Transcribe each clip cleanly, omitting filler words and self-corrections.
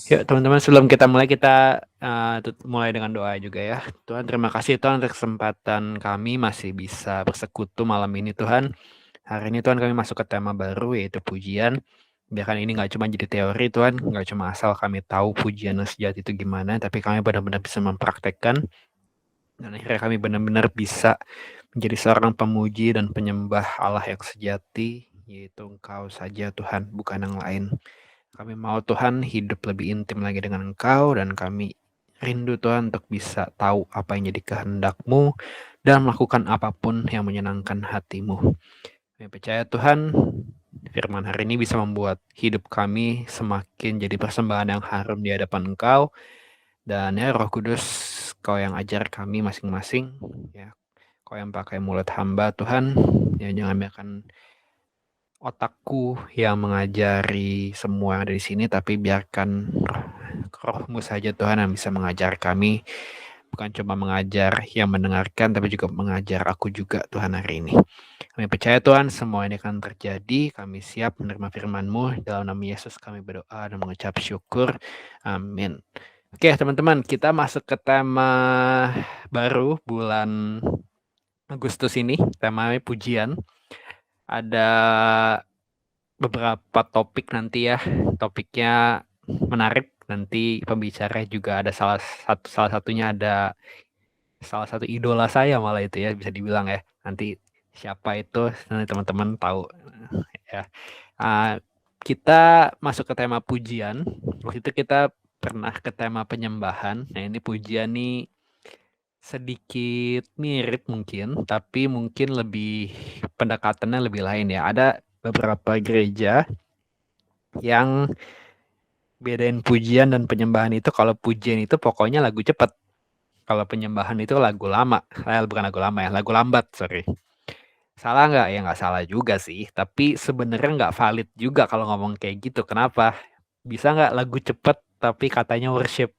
Yuk teman-teman, sebelum kita mulai, kita mulai dengan doa juga ya. Tuhan, terima kasih Tuhan untuk kesempatan kami masih bisa bersekutu malam ini Tuhan. Hari ini Tuhan kami masuk ke tema baru, yaitu pujian. Biarkan ini nggak cuma jadi teori Tuhan, nggak cuma asal kami tahu pujian yang sejati itu gimana, tapi kami benar-benar bisa mempraktekkan. Dan akhirnya kami benar-benar bisa menjadi seorang pemuji dan penyembah Allah yang sejati, yaitu Engkau saja Tuhan, bukan yang lain. Kami mau Tuhan hidup lebih intim lagi dengan Engkau, dan kami rindu Tuhan untuk bisa tahu apa yang jadi kehendak-Mu dan melakukan apapun yang menyenangkan hati-Mu. Kami percaya Tuhan, firman hari ini bisa membuat hidup kami semakin jadi persembahan yang harum di hadapan Engkau. Dan ya Roh Kudus, Kau yang ajar kami masing-masing, ya Kau yang pakai mulut hamba Tuhan, ya jangan biarkan otakku yang mengajari semua dari sini, tapi biarkan Roh-Mu saja Tuhan yang bisa mengajar kami, bukan cuma mengajar yang mendengarkan, tapi juga mengajar aku juga Tuhan hari ini. Kami percaya Tuhan semua ini akan terjadi, kami siap menerima firman-Mu, dalam nama Yesus kami berdoa dan mengucap syukur, amin. Oke teman-teman, kita masuk ke tema baru bulan Agustus ini, temanya pujian. Ada beberapa topik nanti ya, topiknya menarik. Nanti pembicara juga ada salah satunya ada salah satu idola saya malah itu ya, bisa dibilang ya. Nanti siapa itu nanti teman-teman tahu ya. Uh, kita masuk ke tema pujian. Waktu itu kita pernah ke tema penyembahan. Nah ini pujian nih sedikit mirip mungkin, tapi mungkin lebih pendekatannya lebih lain ya. Ada beberapa gereja yang bedain pujian dan penyembahan itu, kalau pujian itu pokoknya lagu cepat. Kalau penyembahan itu lagu lama. Bukan lagu lama ya, lagu lambat, sorry. Salah nggak? Ya nggak salah juga sih. Tapi sebenarnya nggak valid juga kalau ngomong kayak gitu. Kenapa? Bisa nggak lagu cepet tapi katanya worship?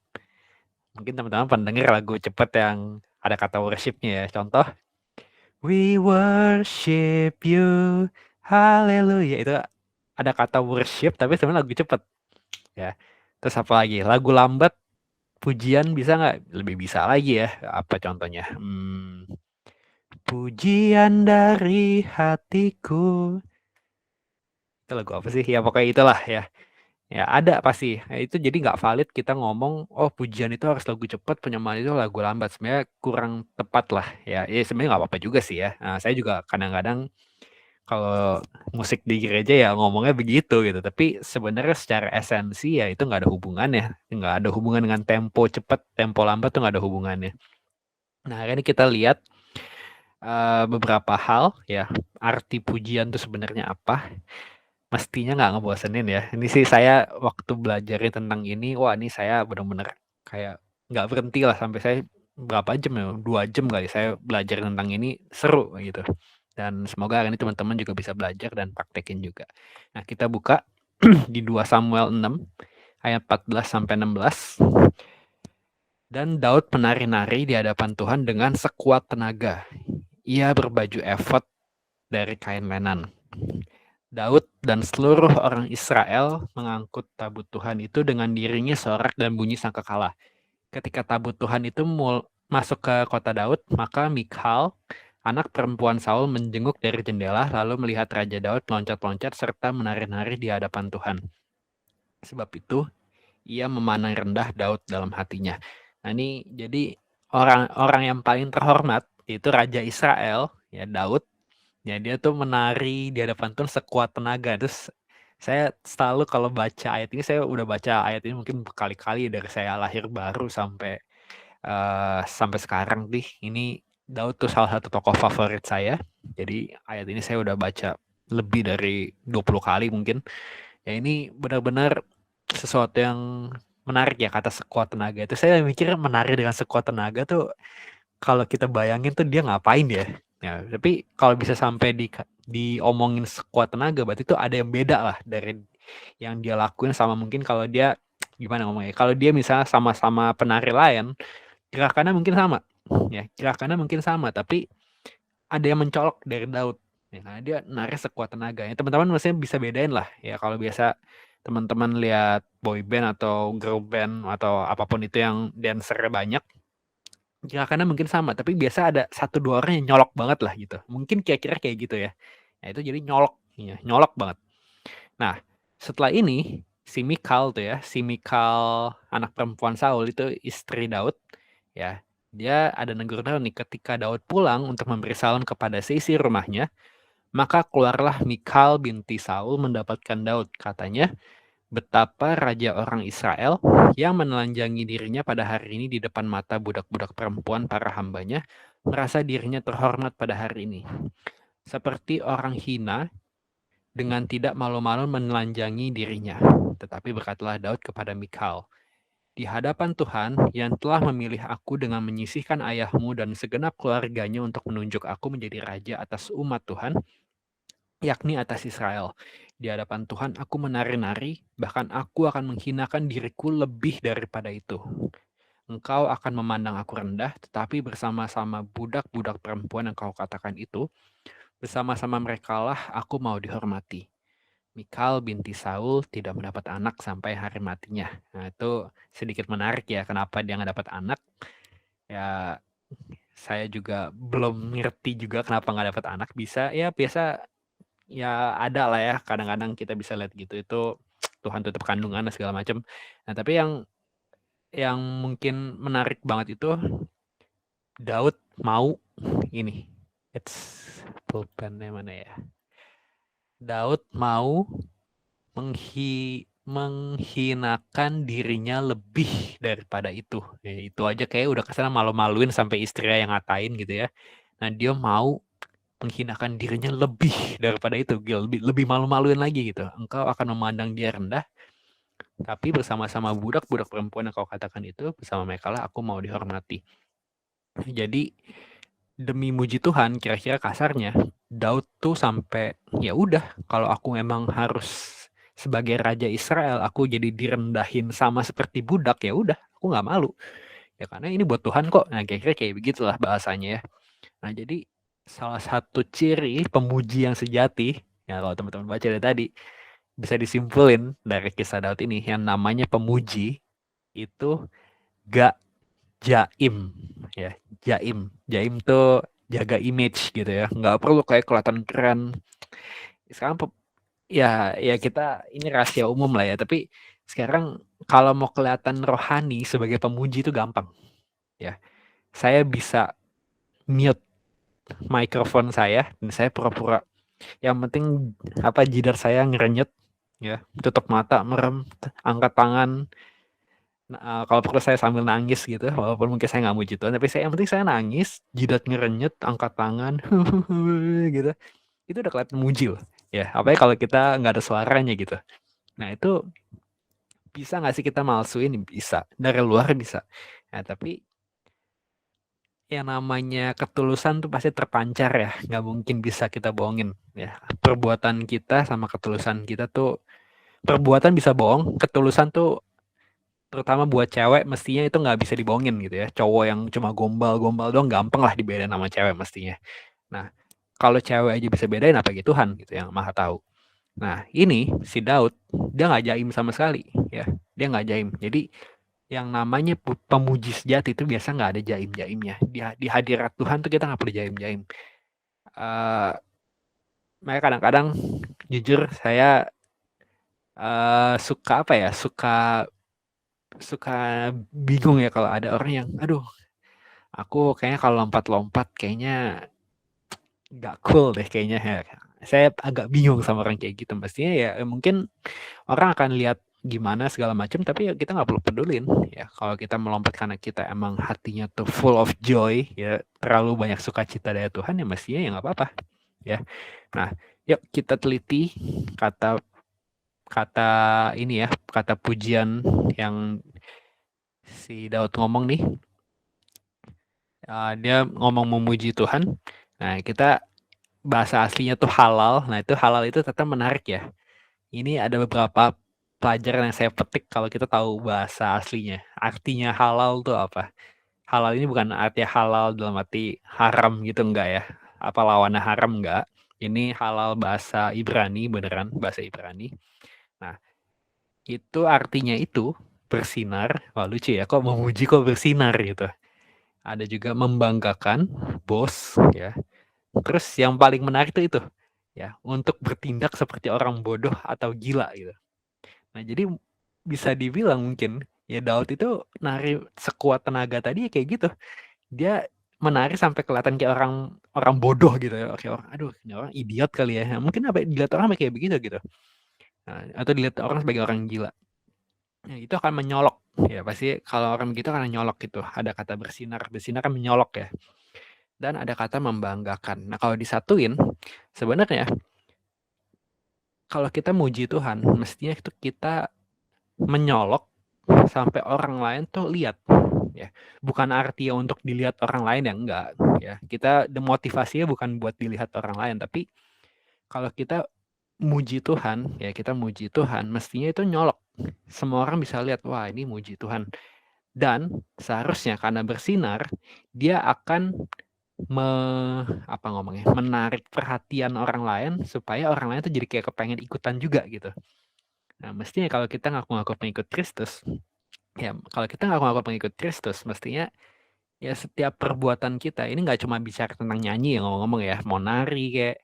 Mungkin teman-teman pernah denger lagu cepet yang ada kata worshipnya ya. Contoh, We worship you, haleluya. Itu ada kata worship tapi sebenarnya lagu cepet ya. Terus apa lagi? Lagu lambat pujian bisa nggak? Lebih bisa lagi ya. Apa contohnya? Pujian dari hatiku. Itu lagu apa sih? Ya pokoknya itulah ya. Ya ada pasti. Nah, itu jadi nggak valid kita ngomong, oh pujian itu harus lagu cepat, penyembahan itu lagu lambat. Sebenarnya kurang tepat lah. Ya, sebenarnya nggak apa-apa juga sih ya. Nah, saya juga kadang-kadang kalau musik di gereja ya ngomongnya begitu gitu. Tapi sebenarnya secara esensi ya itu nggak ada hubungannya. Nggak ada hubungan dengan tempo cepat, tempo lambat tuh nggak ada hubungannya. Nah, hari ini kita lihat beberapa hal ya. Arti pujian itu sebenarnya apa? Mestinya nggak ngebosenin ya. Ini sih saya waktu belajarin tentang ini, wah ini saya benar-benar kayak nggak berhenti lah sampai saya berapa jam ya, 2 jam kali saya belajar tentang ini, seru gitu. Dan semoga hari ini teman-teman juga bisa belajar dan praktekin juga. Nah kita buka di 2 Samuel 6 ayat 14 sampai 16. Dan Daud menari-nari di hadapan Tuhan dengan sekuat tenaga. Ia berbaju efod dari kain lenan. Daud dan seluruh orang Israel mengangkut tabut Tuhan itu dengan dirinya sorak dan bunyi sangkakala. Ketika tabut Tuhan itu masuk ke kota Daud, maka Mikhal, anak perempuan Saul, menjenguk dari jendela lalu melihat Raja Daud meloncat-loncat serta menari-nari di hadapan Tuhan. Sebab itu, ia memandang rendah Daud dalam hatinya. Nah ini jadi orang-orang yang paling terhormat itu Raja Israel, ya Daud. Ya dia tuh menari di hadapan Tuhan sekuat tenaga. Terus saya selalu kalau baca ayat ini, saya udah baca ayat ini mungkin berkali-kali dari saya lahir baru sampai sekarang nih. Ini Daud tuh salah satu tokoh favorit saya. Jadi ayat ini saya udah baca lebih dari 20 kali mungkin. Ya ini benar-benar sesuatu yang menarik ya, kata sekuat tenaga. Itu saya mikir menari dengan sekuat tenaga tuh kalau kita bayangin tuh dia ngapain ya? Ya, tapi kalau bisa sampai diomongin sekuat tenaga, berarti itu ada yang beda lah dari yang dia lakuin sama mungkin kalau dia gimana ngomongnya? Kalau dia misalnya sama-sama penari lain, gerakannya mungkin sama, ya gerakannya mungkin sama, tapi ada yang mencolok dari Daud. Ya, karena dia nari sekuat tenaga. Ya, teman-teman mestinya bisa bedain lah. Ya kalau biasa teman-teman lihat boy band atau girl band atau apapun itu yang dancernya banyak, gerakannya mungkin sama, tapi biasa ada 1-2 orang yang nyolok banget lah gitu. Mungkin kira-kira kayak gitu ya. Nah itu jadi nyolok, ya, nyolok banget. Nah, setelah ini si Mikal tuh ya, si Mikal anak perempuan Saul itu istri Daud, ya. Dia ada negur nih ketika Daud pulang untuk memberi salam kepada seisi rumahnya, maka keluarlah Mikal binti Saul mendapatkan Daud. Katanya, betapa raja orang Israel yang menelanjangi dirinya pada hari ini di depan mata budak-budak perempuan para hambanya, merasa dirinya terhormat pada hari ini. Seperti orang hina dengan tidak malu-malu menelanjangi dirinya. Tetapi berkatalah Daud kepada Mikal, di hadapan Tuhan yang telah memilih aku dengan menyisihkan ayahmu dan segenap keluarganya untuk menunjuk aku menjadi raja atas umat Tuhan, yakni atas Israel. Di hadapan Tuhan aku menari-nari, bahkan aku akan menghinakan diriku lebih daripada itu. Engkau akan memandang aku rendah, tetapi bersama-sama budak-budak perempuan yang kau katakan itu, bersama-sama merekalah aku mau dihormati. Mikal binti Saul tidak mendapat anak sampai hari matinya. Nah, itu sedikit menarik ya, kenapa dia nggak dapat anak. Ya, saya juga belum ngerti juga kenapa nggak dapat anak. Bisa, ya biasa, ya ada lah ya, kadang-kadang kita bisa lihat gitu, itu Tuhan tutup kandungan dan segala macam. Nah, tapi yang mungkin menarik banget itu, Daud mau ini, pulpennya mana ya? Daud mau menghinakan dirinya lebih daripada itu. Ya, itu aja kayak udah kesana malu-maluin sampai istrinya yang ngatain gitu ya. Nah, dia mau menghinakan dirinya lebih daripada itu, lebih malu-maluin lagi gitu. Engkau akan memandang dia rendah, tapi bersama-sama budak-budak perempuan yang kau katakan itu, bersama mereka lah aku mau dihormati. Jadi demi muji Tuhan, kira-kira kasarnya, Daud tuh sampai ya udah, kalau aku memang harus sebagai raja Israel, aku jadi direndahin sama seperti budak, ya udah, aku nggak malu. Ya karena ini buat Tuhan kok. Nah, kira-kira kayak begitulah bahasanya ya. Nah, jadi salah satu ciri pemuji yang sejati, ya kalau teman-teman baca dari tadi, bisa disimpulin dari kisah Daud ini, yang namanya pemuji itu gak jaim, ya. Jaim tuh jaga image gitu ya, nggak perlu kayak kelihatan keren. Sekarang ya kita ini rahasia umum lah ya, tapi sekarang kalau mau kelihatan rohani sebagai pemuji itu gampang ya. Saya bisa mute mikrofon saya dan saya pura-pura, yang penting apa, jidat saya ngerenyet ya, tutup mata, merem, angkat tangan. Nah, kalau perlu saya sambil nangis gitu, walaupun mungkin saya nggak muji Tuhan, tapi yang penting saya nangis, jidat ngerenyet, angkat tangan, gitu. Itu udah kelihatan muji loh. Ya, apalagi kalau kita nggak ada suaranya gitu. Nah, itu bisa nggak sih kita malsuin? Bisa. Dari luar bisa. Nah, tapi yang namanya ketulusan tuh pasti terpancar ya. Nggak mungkin bisa kita bohongin. Ya, perbuatan kita sama ketulusan kita tuh, perbuatan bisa bohong, ketulusan tuh terutama buat cewek mestinya itu nggak bisa dibohongin gitu ya. Cowok yang cuma gombal-gombal doang gampang lah dibedain sama cewek mestinya. Nah, kalau cewek aja bisa bedain, apa gitu Tuhan gitu yang maha tahu. Nah, ini si Daud, dia nggak jaim sama sekali ya. Dia nggak jaim. Jadi yang namanya pemuji sejati itu biasa nggak ada jaim-jaimnya. Di hadirat Tuhan tuh kita nggak perlu jaim-jaim. Makanya kadang-kadang jujur saya suka apa ya, suka bingung ya kalau ada orang yang, aduh, aku kayaknya kalau lompat-lompat kayaknya nggak cool deh kayaknya ya. Saya agak bingung sama orang kayak gitu. Pastinya ya mungkin orang akan lihat gimana segala macam, tapi ya kita nggak perlu pedulin ya. Kalau kita melompat karena kita emang hatinya tuh full of joy ya, terlalu banyak sukacita dari Tuhan, ya mestinya ya nggak apa-apa ya. Nah, yuk kita teliti kata kata ini ya, kata pujian yang si Daud ngomong nih. Dia ngomong memuji Tuhan. Nah, kita bahasa aslinya tuh halal. Nah, itu halal itu tetap menarik ya. Ini ada beberapa pelajaran yang saya petik kalau kita tahu bahasa aslinya. Artinya halal tuh apa? Halal ini bukan arti halal dalam arti haram gitu, enggak ya. Apa lawannya haram, enggak. Ini halal bahasa Ibrani, beneran bahasa Ibrani. Nah, Itu artinya itu bersinar. Wah lucu ya, kok memuji kok bersinar gitu. Ada juga membanggakan, boast ya. Terus yang paling menarik itu ya, untuk bertindak seperti orang bodoh atau gila gitu. Nah, jadi bisa dibilang mungkin ya Daud itu nari sekuat tenaga tadi ya kayak gitu. Dia menari sampai kelihatan kayak orang orang bodoh gitu ya. Kayak orang, aduh, ini orang idiot kali ya. Mungkin apa dilihat orang kayak begitu gitu. Nah, atau dilihat orang sebagai orang gila. Ya, itu akan menyolok. Ya, pasti kalau orang begitu akan menyolok gitu. Ada kata bersinar, bersinar kan menyolok ya. Dan ada kata membanggakan. Nah, kalau disatuin, sebenarnya kalau kita muji Tuhan, mestinya itu kita menyolok sampai orang lain tuh lihat ya. Bukan artinya untuk dilihat orang lain ya enggak ya. Kita demotivasinya bukan buat dilihat orang lain, tapi kalau kita muji Tuhan, ya kita muji Tuhan, mestinya itu nyolok. Semua orang bisa lihat, wah ini muji Tuhan. Dan seharusnya karena bersinar, dia akan menarik perhatian orang lain supaya orang lain tuh jadi kayak kepengen ikutan juga gitu. Nah, mestinya kalau kita ngaku-ngaku pengikut Kristus, ya kalau kita ngaku-ngaku pengikut Kristus, mestinya ya setiap perbuatan kita ini nggak cuma bicara tentang nyanyi ya ngomong-ngomong ya, mau nari kayak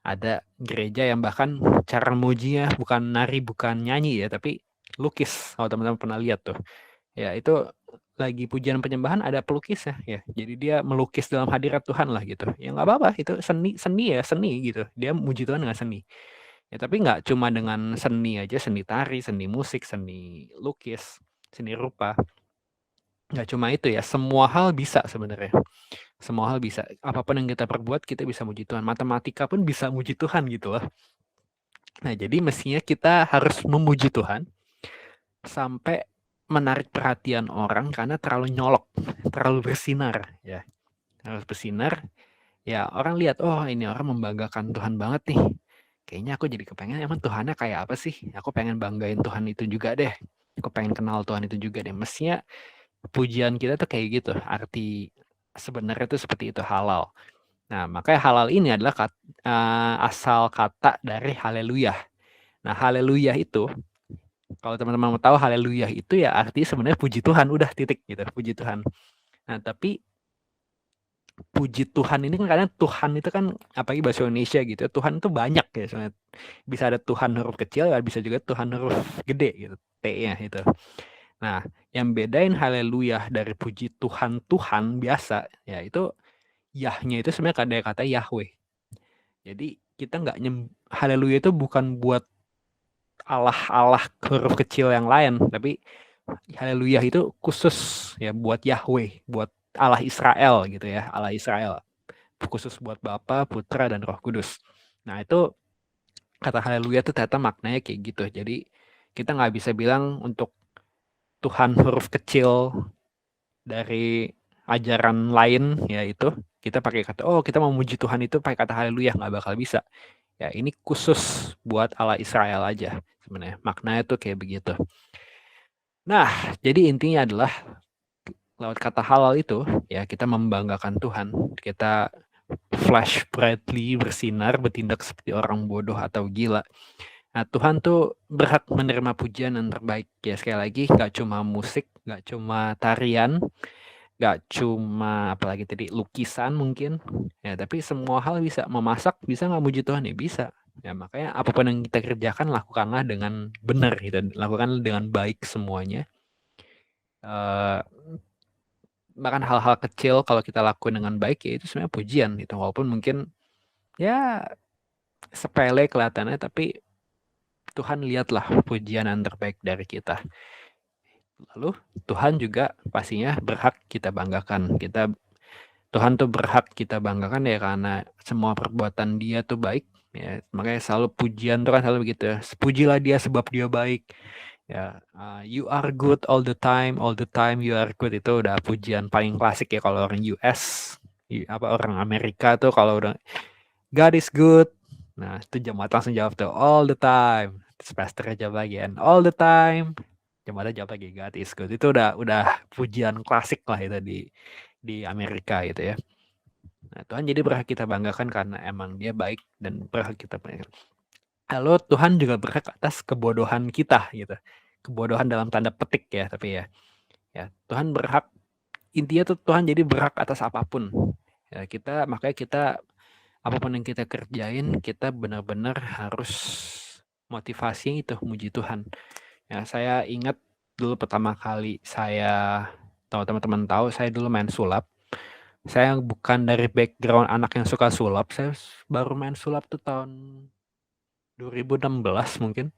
ada gereja yang bahkan cara mujinya bukan nari bukan nyanyi ya, tapi lukis. Kalau teman-teman pernah lihat tuh, ya itu lagi pujian penyembahan ada pelukis ya, jadi dia melukis dalam hadirat Tuhan lah gitu. Ya nggak apa-apa, itu seni seni ya seni gitu. Dia muji Tuhan dengan seni. Ya tapi nggak cuma dengan seni aja, seni tari, seni musik, seni lukis, seni rupa. Nggak cuma itu ya, semua hal bisa sebenarnya. Semua hal bisa. Apapun yang kita perbuat, kita bisa muji Tuhan. Matematika pun bisa muji Tuhan gitu loh. Nah, jadi mestinya kita harus memuji Tuhan sampai menarik perhatian orang karena terlalu nyolok, terlalu bersinar ya. Harus bersinar, ya orang lihat, oh ini orang membanggakan Tuhan banget nih. Kayaknya aku jadi kepengen emang Tuhannya kayak apa sih? Aku pengen banggain Tuhan itu juga deh. Aku pengen kenal Tuhan itu juga deh. Mestinya pujian kita tuh kayak gitu. Arti sebenarnya tuh seperti itu halal. Nah, makanya halal ini adalah asal kata dari haleluya. Nah, haleluya itu, kalau teman-teman mau tahu haleluya itu ya artinya sebenarnya puji Tuhan, udah titik gitu, puji Tuhan. Nah, tapi puji Tuhan ini kan kadang Tuhan itu kan apalagi bahasa Indonesia gitu, Tuhan itu banyak ya sebenarnya. Bisa ada Tuhan huruf kecil, bisa juga Tuhan huruf gede gitu, T-nya itu. Nah, yang bedain haleluya dari puji Tuhan Tuhan biasa ya itu Yahnya itu sebenarnya ada kata Yahweh. Jadi kita nggak haleluya itu bukan buat Allah huruf kecil yang lain, tapi haleluya itu khusus ya buat Yahweh, buat Allah Israel gitu ya, Allah Israel. Khusus buat Bapa, Putra, dan Roh Kudus. Nah itu kata haleluya itu ternyata maknanya kayak gitu. Jadi kita nggak bisa bilang untuk Tuhan huruf kecil dari ajaran lain ya itu kita pakai kata kita mau memuji Tuhan itu pakai kata haleluya, nggak bakal bisa. Ya ini khusus buat Allah Israel aja sebenarnya. Maknanya tuh kayak begitu. Nah, jadi intinya adalah lewat kata halal itu ya kita membanggakan Tuhan. Kita flash brightly, bersinar, bertindak seperti orang bodoh atau gila. Nah, Tuhan tuh berhak menerima pujian yang terbaik. Ya sekali lagi, gak cuma musik, gak cuma tarian, gak cuma apalagi tadi lukisan mungkin. Ya, tapi semua hal bisa. Memasak bisa nggak muji Tuhan? Ya bisa. Ya makanya apapun yang kita kerjakan lakukanlah dengan benar gitu. Lakukan dengan baik semuanya. Bahkan hal-hal kecil kalau kita lakukan dengan baik ya itu sebenarnya pujian gitu. Walaupun mungkin ya sepele kelihatannya, tapi Tuhan lihatlah pujian yang terbaik dari kita. Lalu Tuhan juga pastinya berhak kita banggakan. Tuhan tuh berhak kita banggakan ya karena semua perbuatan Dia tuh baik. Ya, makanya selalu pujian tuh kan selalu begitu. Pujilah Dia sebab Dia baik. Ya, you are good all the time you are good, itu udah pujian paling klasik ya kalau orang US, orang Amerika tuh kalau udah God is good. Nah, itu jemaat langsung jawab tuh all the time. Terus pastor jawab lagi and all the time. Jemaat jawab lagi God is good. Itu udah pujian klasik lah itu di Amerika gitu ya. Nah, Tuhan jadi berhak kita banggakan karena emang Dia baik dan berhak kita banggakan. Lalu Tuhan juga berhak atas kebodohan kita gitu. kebodohan dalam tanda petik ya, tapi ya Tuhan berhak, intinya tuh Tuhan jadi berhak atas apapun ya. Makanya kita apapun yang kita kerjain, kita benar-benar harus motivasinya itu muji Tuhan ya. Saya ingat dulu pertama kali saya, tahu teman-teman tahu, saya dulu main sulap. Saya bukan dari background anak yang suka sulap, saya baru main sulap tuh tahun 2016 mungkin.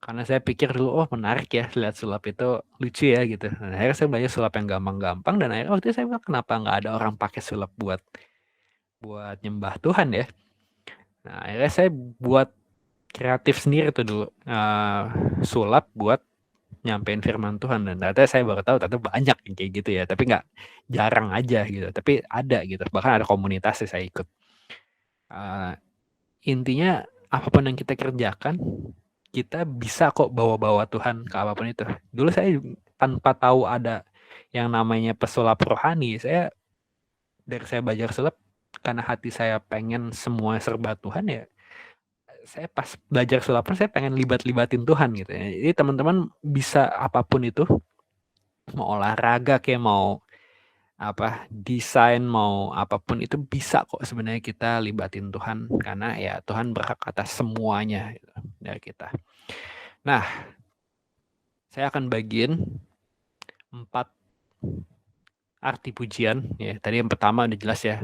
Karena saya pikir dulu, oh menarik ya, lihat sulap itu lucu ya gitu. Nah, akhirnya saya belajar sulap yang gampang-gampang, dan akhirnya waktu itu saya bilang, kenapa nggak ada orang pakai sulap buat nyembah Tuhan ya. Nah, akhirnya saya buat kreatif sendiri tuh dulu, sulap buat nyampein firman Tuhan, dan ternyata saya baru tahu ternyata banyak yang kayak gitu ya, tapi nggak, jarang aja gitu, tapi ada gitu, bahkan ada komunitas saya ikut. Intinya apapun yang kita kerjakan, kita bisa kok bawa-bawa Tuhan ke apapun itu. Dulu saya tanpa tahu ada yang namanya pesulap rohani, dari saya belajar sulap karena hati saya pengen semua serba Tuhan ya. Saya pas belajar sulap pun saya pengen libatin Tuhan gitu ya. Jadi teman-teman bisa apapun itu, mau olahraga kayak mau desain, mau apapun itu bisa kok sebenarnya kita libatin Tuhan, karena ya Tuhan berhak atas semuanya gitu, dari kita. Nah, saya akan bagiin 4 arti pujian ya. Tadi yang pertama udah jelas ya.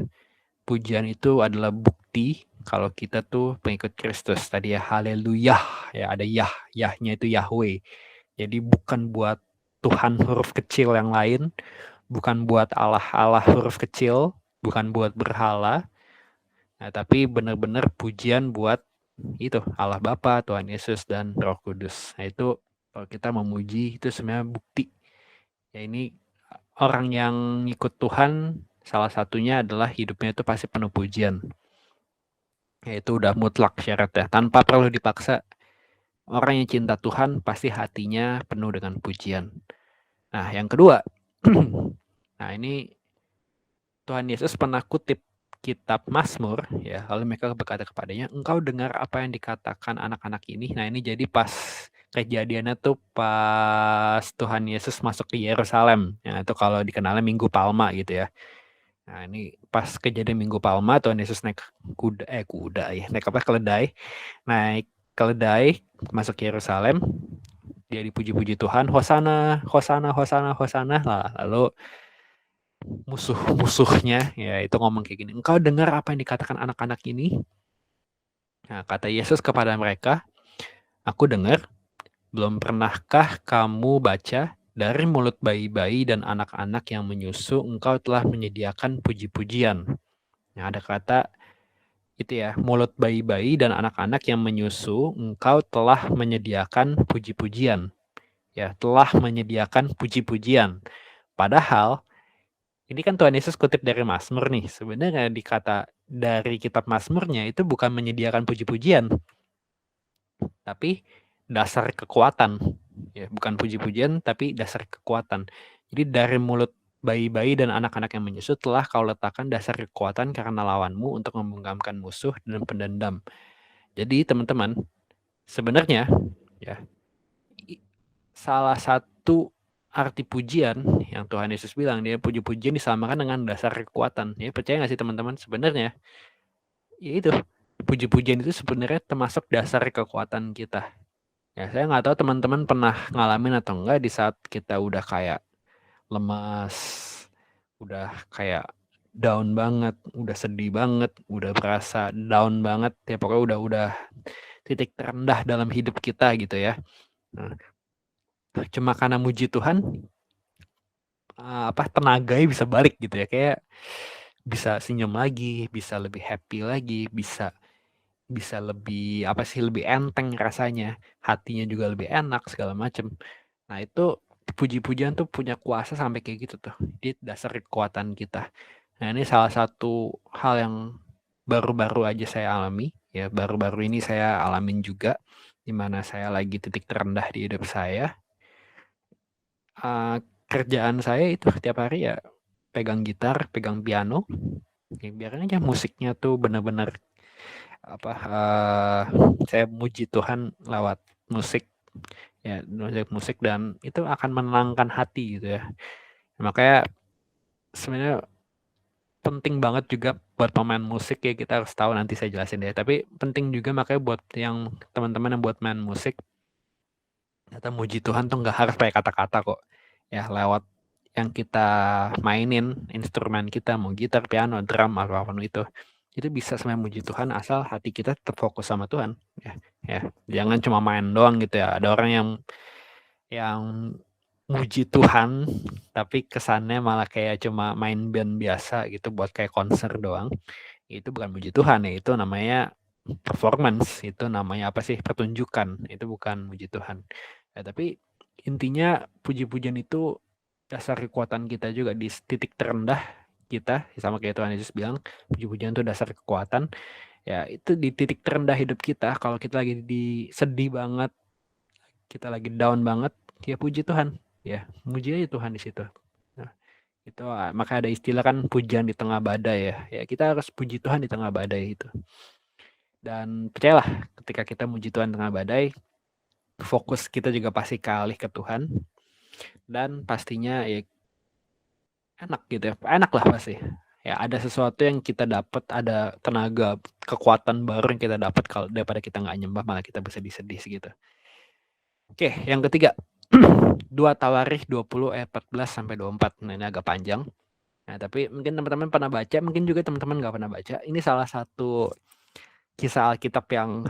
Pujian itu adalah bukti kalau kita tuh pengikut Kristus. Tadi ya, haleluya ya, ada yahnya itu Yahweh. Jadi bukan buat Tuhan huruf kecil yang lain, bukan buat Allah huruf kecil, bukan buat berhala. Nah, tapi benar-benar pujian buat itu Allah Bapa, Tuhan Yesus, dan Roh Kudus. Nah, itu kalau kita memuji itu sebenarnya bukti. Ya, ini orang yang ikut Tuhan, salah satunya adalah hidupnya itu pasti penuh pujian. Ya, itu udah mutlak syaratnya, tanpa perlu dipaksa. Orang yang cinta Tuhan pasti hatinya penuh dengan pujian. Nah, yang kedua, nah ini Tuhan Yesus pernah kutip kitab Mazmur ya, lalu mereka berkata kepadanya, engkau dengar apa yang dikatakan anak-anak ini. Nah, ini jadi pas kejadiannya tuh pas Tuhan Yesus masuk ke Yerusalem ya, itu kalau dikenalnya Minggu Palma gitu ya. Nah, ini pas kejadian Minggu Palma, Tuhan Yesus naik kuda ya, naik keledai masuk ke Yerusalem. Dia dipuji-puji Tuhan, Hosana, Hosana, Hosana, Hosana lah. Lalu musuh-musuhnya ya itu ngomong kayak gini, engkau dengar apa yang dikatakan anak-anak ini? Nah, kata Yesus kepada mereka, aku dengar. Belum pernahkah kamu baca, dari mulut bayi-bayi dan anak-anak yang menyusu engkau telah menyediakan puji-pujian. Nah, ada kata itu ya, mulut bayi-bayi dan anak-anak yang menyusu engkau telah menyediakan puji-pujian. Ya, telah menyediakan puji-pujian. Padahal ini kan Tuhan Yesus kutip dari Mazmur nih. Sebenarnya dikata dari kitab Mazmurnya itu bukan menyediakan puji-pujian, tapi dasar kekuatan. Ya, bukan puji-pujian, tapi dasar kekuatan. Jadi dari mulut bayi-bayi dan anak-anak yang menyusu telah kau letakkan dasar kekuatan karena lawanmu untuk membungkamkan musuh dan pendendam. Jadi teman-teman, sebenarnya ya, salah satu arti pujian yang Tuhan Yesus bilang, dia puji-pujian disamakan dengan dasar kekuatan. Ya, percaya nggak sih teman-teman? Sebenarnya ya itu, puji-pujian itu sebenarnya termasuk dasar kekuatan kita. Ya, saya nggak tahu teman-teman pernah ngalamin atau enggak di saat kita udah kayak lemas, udah kayak down banget, udah sedih banget, udah berasa down banget, ya pokoknya udah titik terendah dalam hidup kita gitu ya. Nah, cuma karena muji Tuhan, tenaganya bisa balik gitu ya, kayak bisa senyum lagi, bisa lebih happy lagi, bisa lebih lebih enteng rasanya, hatinya juga lebih enak segala macem. Nah, itu puji-pujian tuh punya kuasa sampai kayak gitu tuh, di dasar kekuatan kita. Nah, ini salah satu hal yang baru-baru aja saya alami ya, baru-baru ini saya alamin juga, dimana saya lagi titik terendah di hidup saya. Kerjaan saya itu setiap hari ya pegang gitar, pegang piano, ya biarin aja musiknya tuh benar-benar saya muji Tuhan lewat musik. ya musik dan itu akan menenangkan hati gitu ya. Makanya sebenarnya penting banget juga buat pemain musik ya, kita harus tahu, nanti saya jelasin deh. Tapi penting juga makanya buat yang teman-teman yang buat main musik, ternyata muji Tuhan tuh nggak harus pakai kata-kata kok. Ya lewat yang kita mainin instrumen kita, mau gitar, piano, drum, apapun itu bisa sebenarnya muji Tuhan asal hati kita tetap fokus sama Tuhan. Ya, jangan cuma main doang gitu ya. Ada orang yang muji Tuhan tapi kesannya malah kayak cuma main band biasa gitu buat kayak konser doang. Itu bukan muji Tuhan ya, itu namanya performance, itu namanya apa sih, pertunjukan, itu bukan muji Tuhan. Ya, tapi intinya puji-pujian itu dasar kekuatan kita juga di titik terendah kita, sama kayak Tuhan Yesus bilang, puji-pujian itu dasar kekuatan. Ya itu di titik terendah hidup kita, kalau kita lagi sedih banget, kita lagi down banget, ya puji Tuhan, ya muji aja Tuhan di situ. Nah, itu maka ada istilah kan pujian di tengah badai ya. Ya kita harus puji Tuhan di tengah badai itu. Dan percayalah, ketika kita muji Tuhan di tengah badai, fokus kita juga pasti kaalih ke Tuhan. Dan pastinya ya enak gitu ya. Enak lah pasti. Ya ada sesuatu yang kita dapat, ada tenaga, kekuatan baru yang kita dapat kalau daripada kita nggak nyembah, malah kita bersedih-sedih segitu. Oke, yang ketiga. 2 Tawarikh 20 ayat 14 sampai 24. Nah, ini agak panjang. Nah, tapi mungkin teman-teman pernah baca, mungkin juga teman-teman nggak pernah baca. Ini salah satu kisah Alkitab yang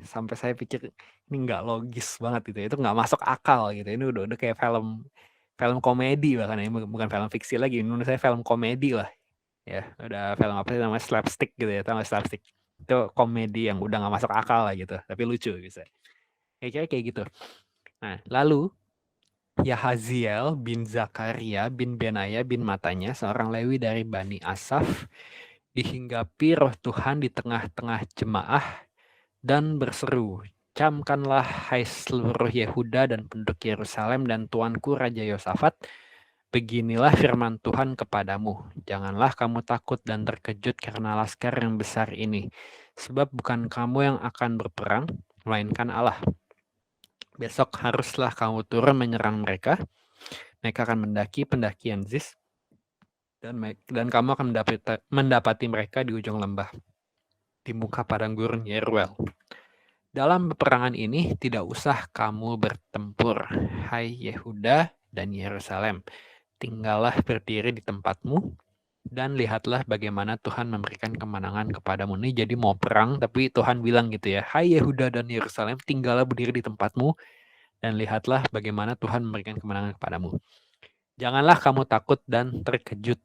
sampai saya pikir ini nggak logis banget gitu. Itu nggak masuk akal gitu. Ini udah kayak film komedi bahkan, ini bukan film fiksi lagi. Menurut saya film komedi lah. Ya, udah film apa sih namanya, slapstick gitu ya. Tahu nggak slapstick? Itu komedi yang udah nggak masuk akal lah gitu. Tapi lucu bisa. Kayak gitu. Nah, lalu Yahaziel bin Zakaria bin Benaya bin Matanya, seorang Lewi dari Bani Asaf, dihinggapi roh Tuhan di tengah-tengah jemaah dan berseru, "Camkanlah hai seluruh Yehuda dan penduduk Yerusalem dan tuanku Raja Yosafat, beginilah firman Tuhan kepadamu, janganlah kamu takut dan terkejut karena laskar yang besar ini, sebab bukan kamu yang akan berperang, melainkan Allah. Besok haruslah kamu turun menyerang mereka. Mereka akan mendaki pendakian Ziz, dan kamu akan mendapati mereka di ujung lembah, di muka padang gurun Yeruel. Dalam peperangan ini tidak usah kamu bertempur, hai Yehuda dan Yerusalem. Tinggallah berdiri di tempatmu dan lihatlah bagaimana Tuhan memberikan kemenangan kepadamu." Ini jadi mau perang, tapi Tuhan bilang gitu ya, "Hai Yehuda dan Yerusalem, tinggallah berdiri di tempatmu dan lihatlah bagaimana Tuhan memberikan kemenangan kepadamu. Janganlah kamu takut dan terkejut.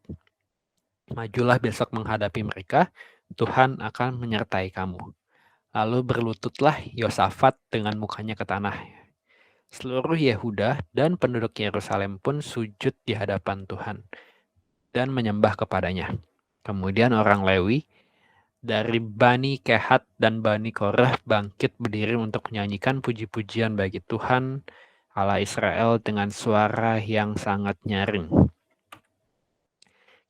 Majulah besok menghadapi mereka, Tuhan akan menyertai kamu." Lalu berlututlah Yosafat dengan mukanya ke tanah. Seluruh Yehuda dan penduduk Yerusalem pun sujud di hadapan Tuhan dan menyembah kepadanya. Kemudian orang Lewi dari Bani Kehat dan Bani Korah bangkit berdiri untuk menyanyikan puji-pujian bagi Tuhan Allah Israel dengan suara yang sangat nyaring.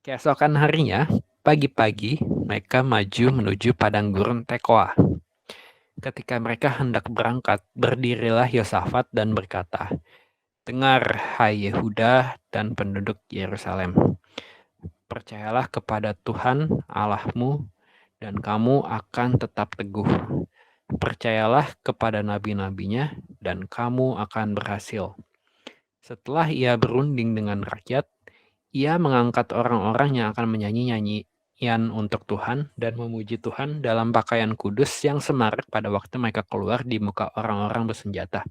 Keesokan harinya, pagi-pagi, mereka maju menuju padang gurun Tekoa. Ketika mereka hendak berangkat, berdirilah Yosafat dan berkata, "Dengar, hai Yehuda dan penduduk Yerusalem, percayalah kepada Tuhan Allahmu dan kamu akan tetap teguh. Percayalah kepada nabi-nabinya dan kamu akan berhasil." Setelah ia berunding dengan rakyat, ia mengangkat orang-orang yang akan menyanyi nyanyian untuk Tuhan dan memuji Tuhan dalam pakaian kudus yang semarak pada waktu mereka keluar di muka orang-orang bersenjata.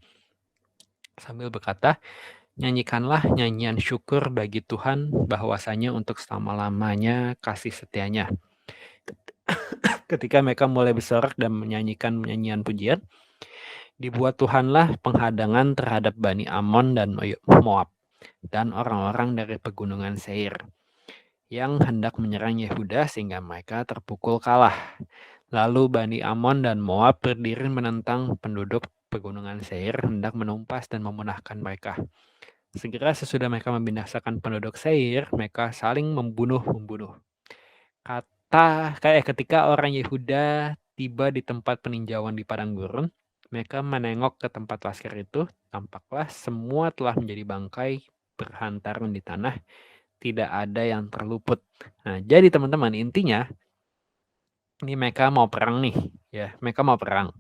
Sambil berkata, "Nyanyikanlah nyanyian syukur bagi Tuhan, bahwasanya untuk selama-lamanya kasih setianya." Ketika mereka mulai bersorak dan menyanyikan nyanyian pujian, dibuat Tuhanlah penghadangan terhadap Bani Amon dan Moab dan orang-orang dari pegunungan Seir yang hendak menyerang Yehuda sehingga mereka terpukul kalah. Lalu Bani Amon dan Moab berdiri menentang penduduk pegunungan Seir, hendak menumpas dan memunahkan mereka. Segera sesudah mereka membinasakan penduduk Seir, mereka saling membunuh. Ketika orang Yehuda tiba di tempat peninjauan di padang gurun, Mereka menengok ke tempat laskar itu, tampaklah semua telah menjadi bangkai berhantaran di tanah, tidak ada yang terluput. Nah, jadi teman-teman, intinya ini mereka mau perang nih, ya, mereka mau perang.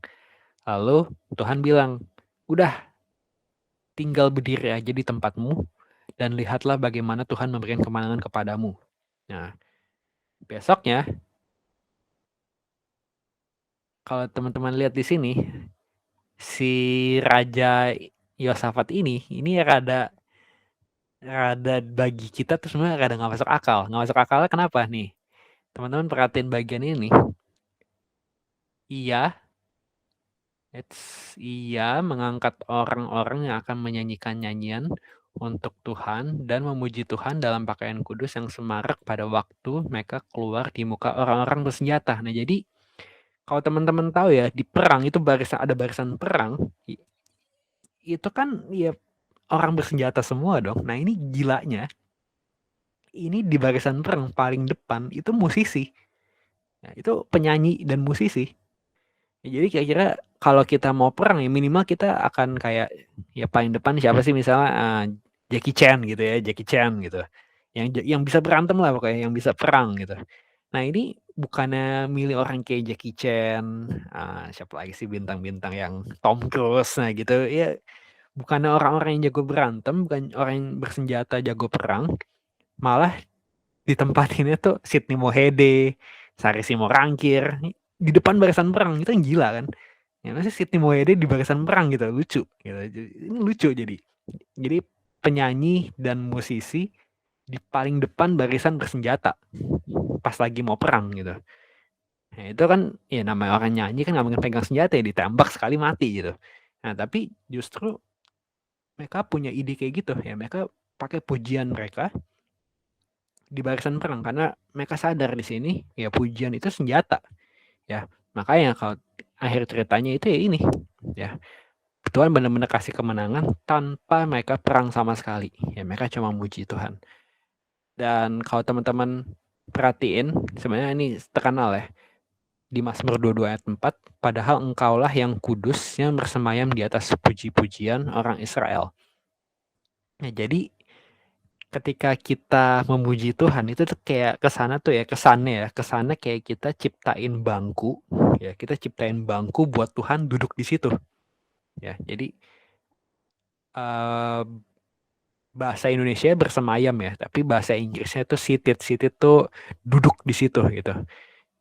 Lalu Tuhan bilang, "Udah, tinggal berdiri aja di tempatmu dan lihatlah bagaimana Tuhan memberikan kemenangan kepadamu." Nah, besoknya kalau teman-teman lihat di sini, si Raja Yosafat ini rada rada bagi kita tuh sebenarnya rada nggak masuk akal. Nggak masuk akalnya kenapa nih? Teman-teman perhatiin bagian ini. Ia mengangkat orang-orang yang akan menyanyikan nyanyian untuk Tuhan dan memuji Tuhan dalam pakaian kudus yang semarak pada waktu mereka keluar di muka orang-orang bersenjata. Nah, jadi kalau teman-teman tahu ya, di perang itu ada barisan perang, itu kan ya orang bersenjata semua dong. Nah, ini gilanya, ini di barisan perang paling depan itu musisi. Nah, itu penyanyi dan musisi. Ya, jadi kira-kira kalau kita mau perang ya minimal kita akan kayak ya paling depan siapa sih misalnya Jackie Chan gitu ya, Jackie Chan gitu. Yang bisa berantem lah pokoknya, yang bisa perang gitu. Nah, ini bukannya milih orang kayak Jackie Chan, siapa lagi sih bintang-bintang yang Tom Cruise nah gitu ya, bukannya orang-orang yang jago berantem, bukan orang yang bersenjata jago perang, malah di tempat ini tuh Sidney Mohede, Sarisi Morangkir di depan barisan perang, itu yang gila kan. Ya masih Sidney Mohede di barisan perang gitu, lucu gitu. Ini lucu jadi penyanyi dan musisi di paling depan barisan bersenjata pas lagi mau perang gitu. Nah, itu kan ya namanya orang nyanyi kan nggak mungkin pegang senjata ya, ditembak sekali mati gitu. Nah, tapi justru mereka punya ide kayak gitu ya, mereka pakai pujian mereka di barisan perang karena mereka sadar di sini ya pujian itu senjata ya. Makanya kalau akhir ceritanya itu ya ini ya, Tuhan benar-benar kasih kemenangan tanpa mereka perang sama sekali. Ya, mereka cuma muji Tuhan. Dan kalau teman-teman perhatiin, sebenarnya ini terkenal ya. Di Mazmur 22 ayat 4, padahal engkaulah yang kudus yang bersemayam di atas puji-pujian orang Israel. Nah, jadi ketika kita memuji Tuhan itu tuh kayak kesana tuh ya, kesannya kayak kita ciptain bangku, ya kita ciptain bangku buat Tuhan duduk di situ. Ya, jadi uh, bahasa Indonesia bersemayam ya, tapi bahasa Inggrisnya itu seated. Seated tuh duduk di situ gitu.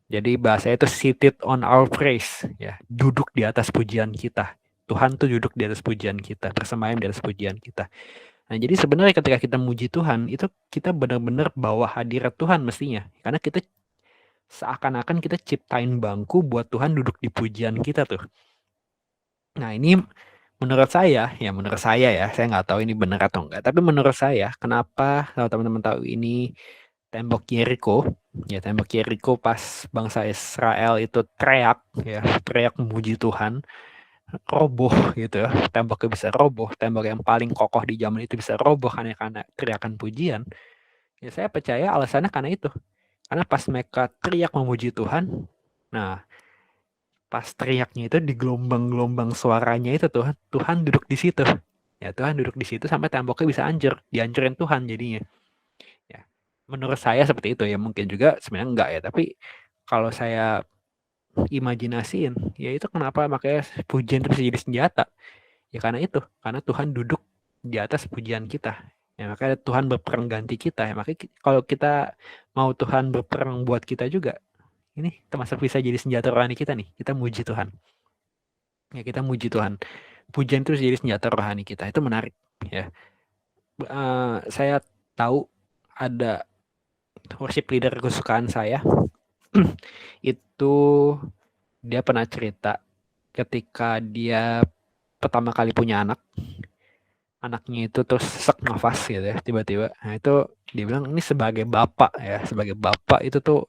Jadi bahasa itu seated on our praise ya, duduk di atas pujian kita. Tuhan tuh duduk di atas pujian kita, bersemayam di atas pujian kita. Nah, jadi sebenarnya ketika kita muji Tuhan, itu kita benar-benar bawa hadirat Tuhan mestinya. Karena kita seakan-akan kita ciptain bangku buat Tuhan duduk di pujian kita tuh. Nah, ini menurut saya ya, saya nggak tahu ini benar atau enggak, tapi menurut saya, kenapa kalau teman-teman tahu ini tembok Yeriko, ya tembok Yeriko pas bangsa Israel itu teriak memuji Tuhan, roboh gitu ya, temboknya bisa roboh, tembok yang paling kokoh di zaman itu bisa roboh hanya karena teriakan pujian. Ya saya percaya alasannya karena itu, karena pas mereka teriak memuji Tuhan, nah pas teriaknya itu di gelombang-gelombang suaranya itu Tuhan duduk di situ. Ya Tuhan duduk di situ sampai temboknya bisa hancur, dihancurin Tuhan jadinya. Ya, menurut saya seperti itu ya, mungkin juga sebenarnya enggak ya, tapi kalau saya imajinasiin, ya itu kenapa makanya pujian itu bisa jadi senjata. Ya karena itu, karena Tuhan duduk di atas pujian kita. Ya makanya Tuhan berperang ganti kita. Ya makanya kalau kita mau Tuhan berperang buat kita juga, ini termasuk bisa jadi senjata rohani kita nih. Kita muji Tuhan. Ya kita muji Tuhan. Pujian itu jadi senjata rohani kita. Itu menarik ya. Saya tahu ada worship leader kesukaan saya. Itu dia pernah cerita ketika dia pertama kali punya anaknya itu terus sesak nafas gitu ya tiba-tiba. Nah itu dia bilang ini sebagai bapak ya, sebagai bapak itu tuh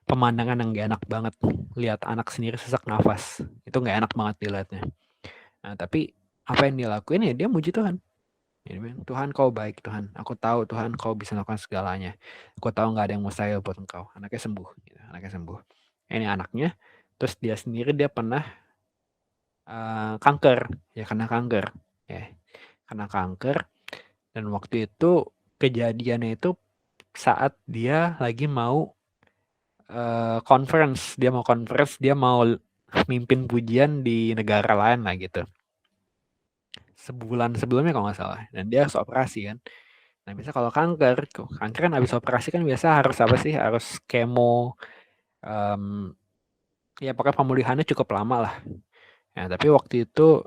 pemandangan yang gak enak banget, lihat anak sendiri sesak nafas itu gak enak banget dilihatnya. Nah tapi apa yang dia lakuin ya dia muji Tuhan. Dia bilang, Tuhan kau baik Tuhan, aku tahu Tuhan kau bisa melakukan segalanya, aku tahu nggak ada yang mustahil buat engkau. Anaknya sembuh gitu. Anaknya sembuh, ini anaknya. Terus dia sendiri dia pernah kanker, ya karena kanker, ya. Karena kanker dan waktu itu kejadiannya itu saat dia lagi mau conference, dia mau mimpin pujian di negara lain lah gitu. Sebulan sebelumnya kalau nggak salah, dan dia harus operasi kan. Nah, biasa kalau kanker kan habis operasi kan biasa harus apa sih? Harus kemo, ya pokoknya pemulihannya cukup lama lah. Nah, tapi waktu itu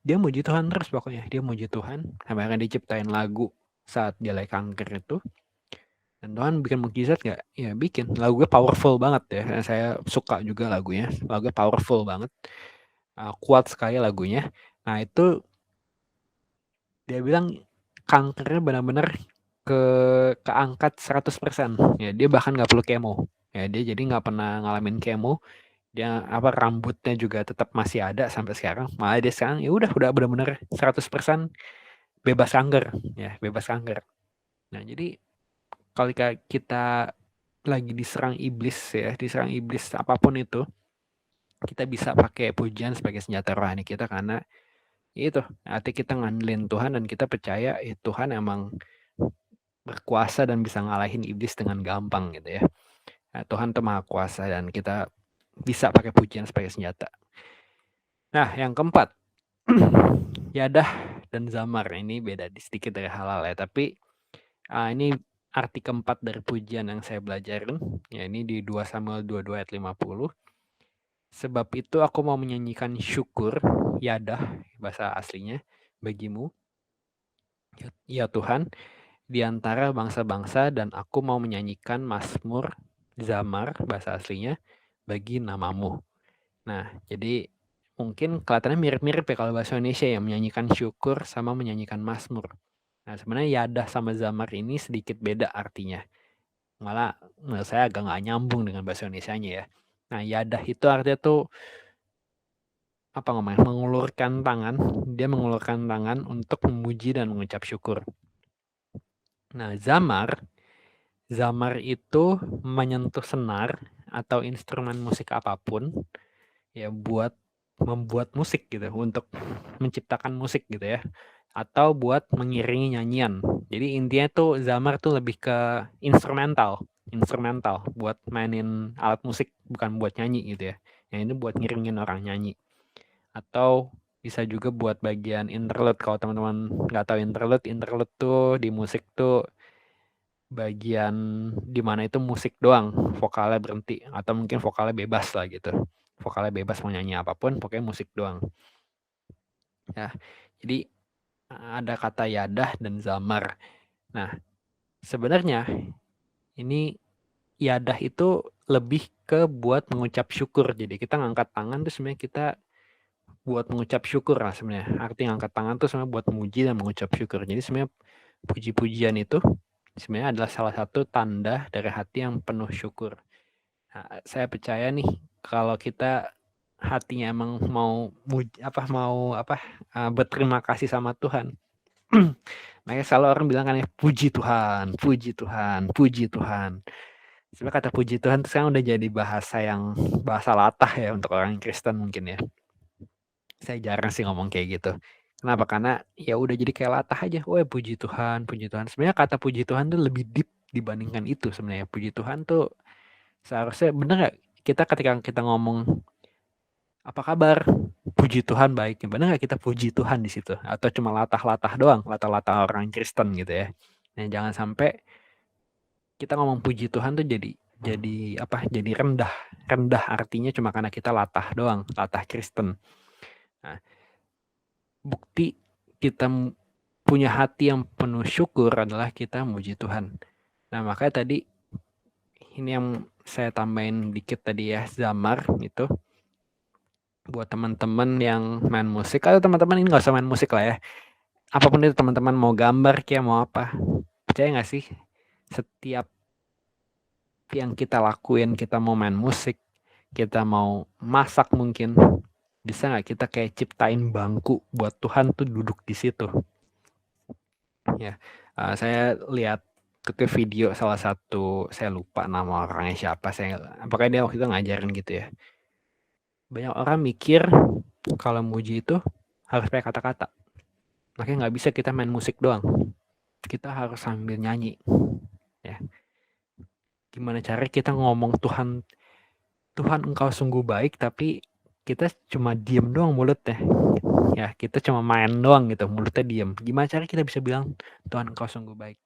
dia muji Tuhan terus pokoknya. Dia muji Tuhan, sampai akhirnya diciptain lagu saat dia lagi kanker itu. Dan Tuhan bikin mukjizat nggak? Ya bikin. Lagunya powerful banget ya. Saya suka juga lagunya. Lagunya powerful banget. Kuat sekali lagunya. Nah itu dia bilang kankernya benar-benar keangkat 100%. Ya, dia bahkan nggak perlu kemo. Ya, dia jadi nggak pernah ngalamin kemo. Dia rambutnya juga tetap masih ada sampai sekarang. Malah dia sekarang ya udah benar-benar 100% bebas kanker, ya, bebas kanker. Nah, jadi kalau kita lagi diserang iblis ya, diserang iblis apapun itu, kita bisa pakai pujian sebagai senjata rohani kita karena itu arti kita ngandelin Tuhan dan kita percaya Tuhan emang berkuasa dan bisa ngalahin iblis dengan gampang gitu ya. Nah, Tuhan tuh maha kuasa dan kita bisa pakai pujian sebagai senjata. Nah, yang keempat, yadah dan zamar. Ini beda sedikit dari halal ya, tapi ini arti keempat dari pujian yang saya belajarin. Ya, ini di 2 Samuel 22 ayat 50. Sebab itu aku mau menyanyikan syukur, yadah, bahasa aslinya, bagimu, ya Tuhan, di antara bangsa-bangsa, dan aku mau menyanyikan mazmur, zamar, bahasa aslinya, bagi namamu. Nah, jadi mungkin kelihatannya mirip-mirip ya kalau bahasa Indonesia ya, menyanyikan syukur sama menyanyikan mazmur. Nah, sebenarnya yadah sama zamar ini sedikit beda artinya. Malah menurut saya agak nggak nyambung dengan bahasa Indonesianya ya. Nah, yadah itu artinya tuh apa namanya? Mengulurkan tangan. Dia mengulurkan tangan untuk memuji dan mengucap syukur. Nah, zamar itu menyentuh senar atau instrumen musik apapun ya buat membuat musik gitu, untuk menciptakan musik gitu ya, atau buat mengiringi nyanyian. Jadi intinya tuh zamar tuh lebih ke instrumental buat mainin alat musik, bukan buat nyanyi gitu ya. Yang ini buat ngiringin orang nyanyi. Atau bisa juga buat bagian interlude. Kalau teman-teman nggak tahu interlude tuh di musik tuh bagian dimana itu musik doang, vokalnya berhenti atau mungkin vokalnya bebas lah gitu. Vokalnya bebas mau nyanyi apapun, pokoknya musik doang. Ya, jadi ada kata yadah dan zamar. Nah, sebenarnya ini yadah itu lebih ke buat mengucap syukur. Jadi kita ngangkat tangan tuh sebenarnya kita buat mengucap syukur lah sebenarnya. Arti ngangkat tangan tuh sebenarnya buat memuji dan mengucap syukur. Jadi sebenarnya puji-pujian itu sebenarnya adalah salah satu tanda dari hati yang penuh syukur. Nah, saya percaya nih kalau kita hatinya emang mau berterima kasih sama Tuhan. Makanya selalu orang bilang kan ya, puji Tuhan, puji Tuhan, puji Tuhan. Sebenarnya kata puji Tuhan itu sekarang udah jadi bahasa latah ya untuk orang Kristen mungkin ya. Saya jarang sih ngomong kayak gitu. Kenapa? Karena ya udah jadi kayak latah aja. Oh ya puji Tuhan, puji Tuhan. Sebenarnya kata puji Tuhan tuh lebih deep dibandingkan itu sebenarnya. Puji Tuhan tuh seharusnya bener gak kita ketika kita ngomong apa kabar? Puji Tuhan baik. Bener gak kita puji Tuhan di situ? Atau cuma latah-latah doang, latah-latah orang Kristen gitu ya. Nah, jangan sampai kita ngomong puji Tuhan tuh jadi rendah artinya cuma karena kita latah doang, latah Kristen. Nah, bukti kita punya hati yang penuh syukur adalah kita muji Tuhan. Nah, makanya tadi ini yang saya tambahin dikit tadi ya, zamar itu buat teman-teman yang main musik, atau teman-teman ini nggak usah main musik lah ya, apapun itu, teman-teman mau gambar kayak mau apa, percaya nggak sih setiap yang kita lakuin, kita mau main musik, kita mau masak mungkin, bisa nggak kita kayak ciptain bangku buat Tuhan tuh duduk di situ ya. Saya lihat ke video salah satu, saya lupa nama orangnya siapa, apakah dia waktu itu ngajarin gitu ya, Banyak orang mikir kalau muji itu harus pakai kata-kata. Makanya nggak bisa kita main musik doang. Kita harus sambil nyanyi. Ya. Gimana cara kita ngomong Tuhan, Tuhan engkau sungguh baik, tapi kita cuma diem doang mulutnya. Ya, kita cuma main doang gitu, mulutnya diem. Gimana cara kita bisa bilang Tuhan engkau sungguh baik?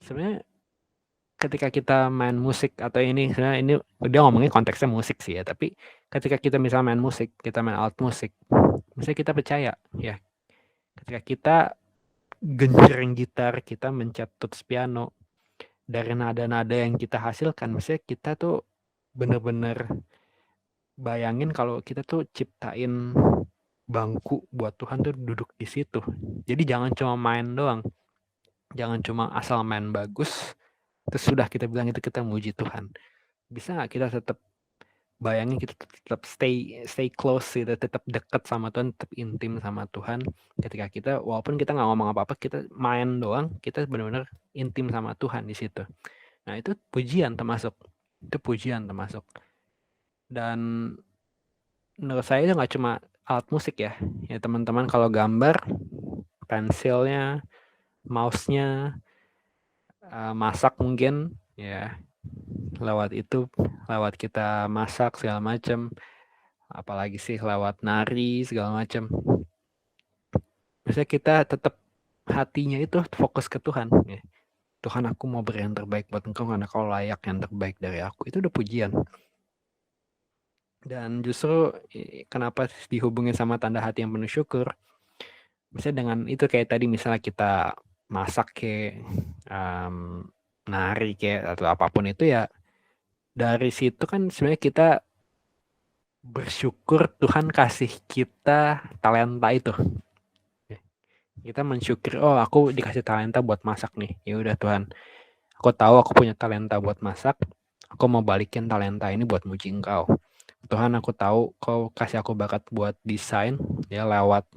Sebenarnya ketika kita main musik atau ini, sebenarnya ini dia ngomongin konteksnya musik sih ya, tapi ketika kita misalnya main musik, kita main alat musik, misalnya kita percaya ya, ketika kita genjreng gitar, kita mencet tuts piano, dari nada-nada yang kita hasilkan, misalnya kita tuh bener-bener bayangin kalau kita tuh ciptain bangku buat Tuhan tuh duduk di situ. Jadi jangan cuma main doang, jangan cuma asal main bagus, terus sudah kita bilang itu kita muji Tuhan. Bisa nggak kita tetap bayangin kita tetap stay close gitu, tetap dekat sama Tuhan, tetap intim sama Tuhan. Ketika kita walaupun kita nggak ngomong apa-apa, kita main doang, kita benar-benar intim sama Tuhan di situ. Nah itu pujian termasuk, itu pujian termasuk. Dan menurut saya itu nggak cuma alat musik ya. Ya teman-teman kalau gambar, pensilnya, mouse-nya, masak mungkin ya lewat itu, lewat kita masak segala macam. Apalagi sih lewat nari segala macam. Misalnya kita tetap hatinya itu fokus ke Tuhan. Ya. Tuhan aku mau beri yang terbaik buat engkau karena kau layak yang terbaik dari aku. Itu udah pujian. Dan justru kenapa dihubungin sama tanda hati yang penuh syukur. Misalnya dengan itu kayak tadi misalnya kita masak kayak nari kayak atau apapun itu ya. Dari situ kan sebenarnya kita bersyukur Tuhan kasih kita talenta itu. Kita mensyukuri, oh aku dikasih talenta buat masak nih. Ya udah Tuhan, aku tahu aku punya talenta buat masak. Aku mau balikin talenta ini buat muji Engkau. Tuhan, aku tahu Kau kasih aku bakat buat desain ya lewat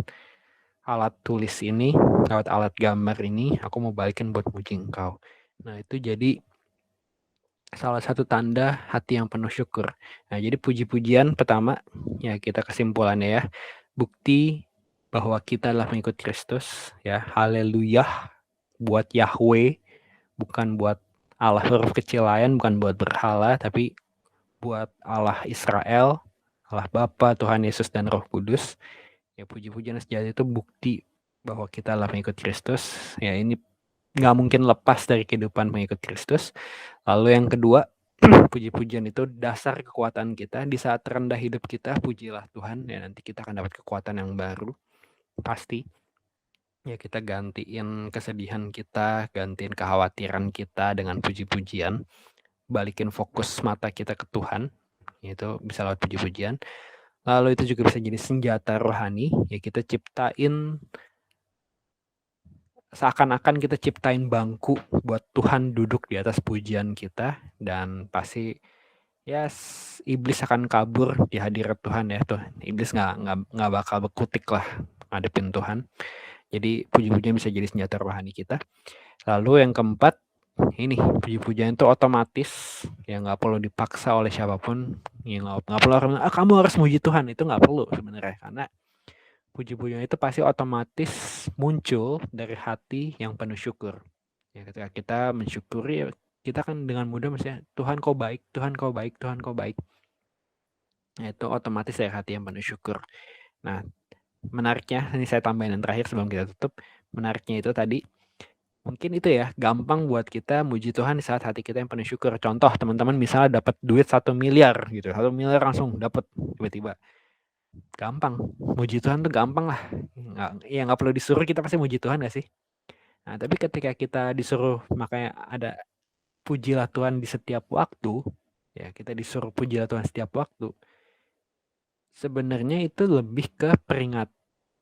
alat tulis ini, lewat alat gambar ini, aku mau balikin buat muji Engkau. Nah, itu jadi salah satu tanda hati yang penuh syukur. Nah, jadi puji-pujian pertama, ya kita kesimpulannya ya, bukti bahwa kita adalah pengikut Kristus, ya, haleluya, buat Yahweh, bukan buat Allah huruf kecil lain, bukan buat berhala, tapi buat Allah Israel, Allah Bapa, Tuhan Yesus, dan Roh Kudus. Ya, puji-pujian sejati itu bukti bahwa kita adalah pengikut Kristus. Ya, ini nggak mungkin lepas dari kehidupan pengikut Kristus. Lalu yang kedua, puji-pujian itu dasar kekuatan kita. Di saat rendah hidup kita, pujilah Tuhan. Ya, nanti kita akan dapat kekuatan yang baru. Pasti. Ya, kita gantiin kesedihan kita, gantiin kekhawatiran kita dengan puji-pujian. Balikin fokus mata kita ke Tuhan. Itu bisa lewat puji-pujian. Lalu itu juga bisa jadi senjata rohani. Ya, kita ciptain seakan-akan kita ciptain bangku buat Tuhan duduk di atas pujian kita, dan pasti ya iblis akan kabur di hadirat Tuhan ya tuh. Iblis nggak bakal berkutik lah ngadepin Tuhan. Jadi puji-pujian bisa jadi senjata rohani kita. Lalu yang keempat, ini puji-pujian itu otomatis ya, nggak perlu dipaksa oleh siapapun. Ya nggak perlu orang bilang, kamu harus muji Tuhan, itu nggak perlu sebenarnya, karena puji-pujian itu pasti otomatis muncul dari hati yang penuh syukur. Ya, ketika kita mensyukuri, kita kan dengan mudah misalnya, Tuhan kau baik, Tuhan kau baik, Tuhan kau baik. Nah, itu otomatis dari hati yang penuh syukur. Nah, menariknya, ini saya tambahin yang terakhir sebelum kita tutup. Menariknya itu tadi, mungkin itu ya, gampang buat kita muji Tuhan di saat hati kita yang penuh syukur. Contoh, teman-teman misalnya dapat duit 1 miliar gitu. 1 miliar langsung dapat tiba-tiba. Gampang. Muji Tuhan tuh gampang lah. Nggak perlu disuruh, kita pasti muji Tuhan gak sih? Nah, tapi ketika kita disuruh, makanya ada pujilah Tuhan di setiap waktu, ya kita disuruh pujilah Tuhan setiap waktu. Sebenarnya itu lebih ke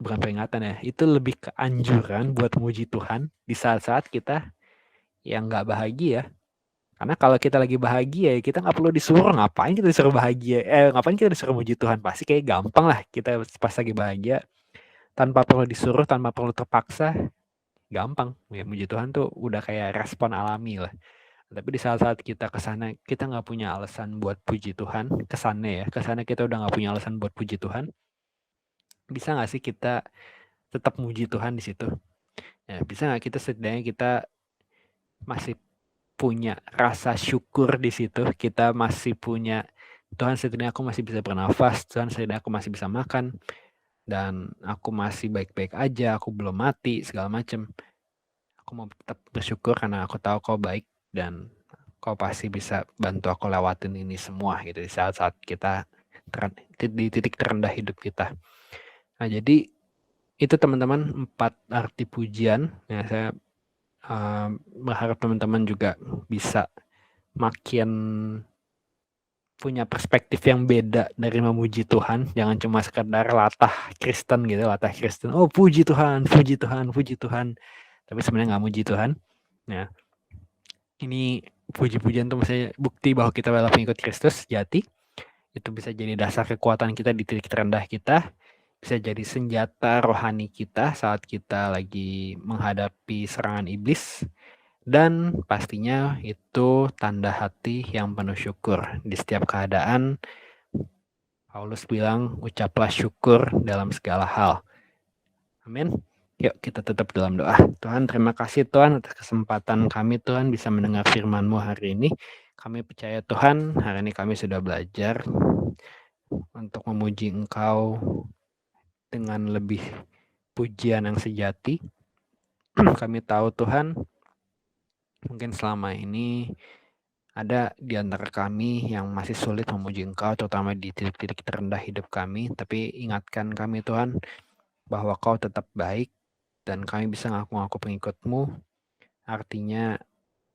bukan peringatan ya, itu lebih ke anjuran buat muji Tuhan di saat-saat kita yang nggak bahagia. Karena kalau kita lagi bahagia, kita nggak perlu disuruh, ngapain kita disuruh bahagia, ngapain kita disuruh muji Tuhan, pasti kayak gampang lah kita pas lagi bahagia, tanpa perlu disuruh, tanpa perlu terpaksa, gampang. Ya, muji Tuhan tuh udah kayak respon alami lah. Tapi di saat-saat kita ke sana, kita nggak punya alasan buat puji Tuhan, kesannya kita udah nggak punya alasan buat puji Tuhan, bisa nggak sih kita tetap muji Tuhan di situ? Ya, bisa nggak kita setidaknya kita masih punya rasa syukur di situ, kita masih punya, Tuhan setidaknya aku masih bisa bernafas, Tuhan setidaknya aku masih bisa makan, dan aku masih baik-baik aja, aku belum mati, segala macam. Aku mau tetap bersyukur karena aku tahu kau baik dan kau pasti bisa bantu aku lewatin ini semua gitu di saat-saat kita di titik terendah hidup kita. Nah, jadi itu teman-teman 4 arti pujian. Ya, saya berharap teman-teman juga bisa makin punya perspektif yang beda dari memuji Tuhan. Jangan cuma sekedar latah Kristen gitu, latah Kristen. Oh, puji Tuhan, puji Tuhan, puji Tuhan. Tapi sebenarnya nggak muji Tuhan. Nah, ini puji-pujian tuh misalnya bukti bahwa kita adalah pengikut Kristus sejati. Itu bisa jadi dasar kekuatan kita di titik terendah kita. Bisa jadi senjata rohani kita saat kita lagi menghadapi serangan iblis. Dan pastinya itu tanda hati yang penuh syukur. Di setiap keadaan, Paulus bilang, ucaplah syukur dalam segala hal. Amin. Yuk kita tetap dalam doa. Tuhan, terima kasih Tuhan atas kesempatan kami Tuhan bisa mendengar firman-Mu hari ini. Kami percaya Tuhan, hari ini kami sudah belajar untuk memuji Engkau dengan lebih pujian yang sejati. Kami tahu Tuhan, mungkin selama ini ada di antara kami yang masih sulit memuji Engkau, terutama di titik-titik terendah hidup kami. Tapi ingatkan kami Tuhan, bahwa Kau tetap baik, dan kami bisa ngaku-ngaku pengikut-Mu. Artinya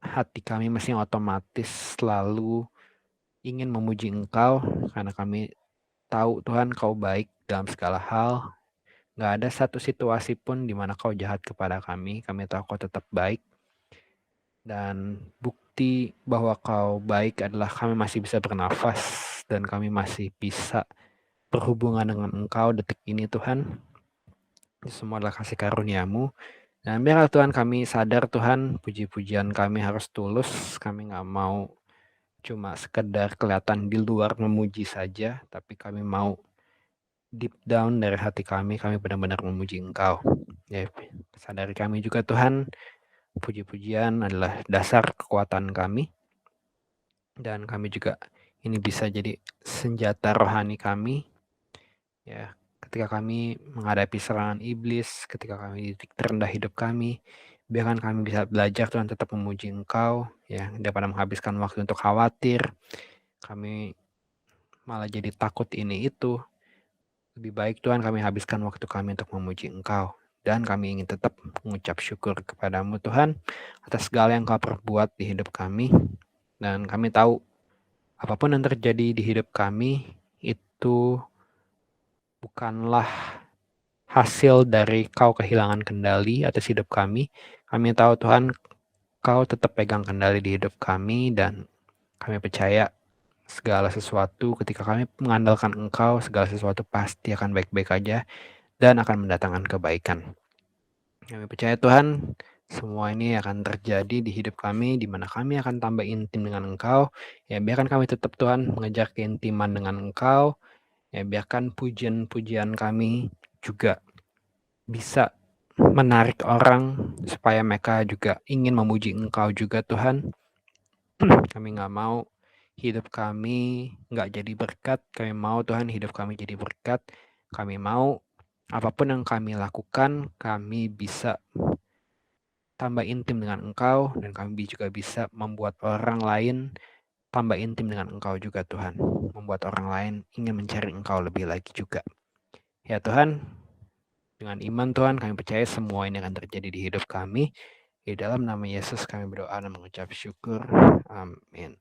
hati kami masih otomatis selalu ingin memuji Engkau, karena kami tahu Tuhan Kau baik dalam segala hal. Gak ada satu situasi pun di mana Kau jahat kepada kami. Kami tahu Kau tetap baik. Dan bukti bahwa Kau baik adalah kami masih bisa bernafas dan kami masih bisa berhubungan dengan Engkau detik ini Tuhan. Itu semua adalah kasih karunia-Mu. Dan biarlah Tuhan kami sadar Tuhan, puji-pujian kami harus tulus. Kami gak mau cuma sekedar kelihatan di luar memuji saja, tapi kami mau deep down dari hati kami benar-benar memuji Engkau. Ya, sadari kami juga Tuhan, puji-pujian adalah dasar kekuatan kami. Dan kami juga ini bisa jadi senjata rohani kami. Ya, ketika kami menghadapi serangan iblis, ketika kami di titik terendah hidup kami, biarkan kami bisa belajar Tuhan tetap memuji Engkau, ya, daripada menghabiskan waktu untuk khawatir. Kami malah jadi takut ini itu. Lebih baik Tuhan kami habiskan waktu kami untuk memuji Engkau. Dan kami ingin tetap mengucap syukur kepadamu Tuhan atas segala yang Kau perbuat di hidup kami. Dan kami tahu apapun yang terjadi di hidup kami itu bukanlah hasil dari Kau kehilangan kendali atas hidup kami. Kami tahu Tuhan Kau tetap pegang kendali di hidup kami, dan kami percaya segala sesuatu ketika kami mengandalkan Engkau, segala sesuatu pasti akan baik-baik aja dan akan mendatangkan kebaikan. Kami percaya Tuhan, semua ini akan terjadi di hidup kami, di mana kami akan tambah intim dengan Engkau. Ya, biarkan kami tetap Tuhan mengejar keintiman dengan Engkau. Ya, biarkan pujian-pujian kami juga bisa menarik orang supaya mereka juga ingin memuji Engkau juga Tuhan. Kami gak mau hidup kami gak jadi berkat. Kami mau Tuhan hidup kami jadi berkat. Kami mau apapun yang kami lakukan, kami bisa tambah intim dengan Engkau, dan kami juga bisa membuat orang lain tambah intim dengan Engkau juga Tuhan. Membuat orang lain ingin mencari Engkau lebih lagi juga. Ya Tuhan, dengan iman Tuhan kami percaya semua ini akan terjadi di hidup kami. Di dalam nama Yesus kami berdoa dan mengucap syukur. Amin.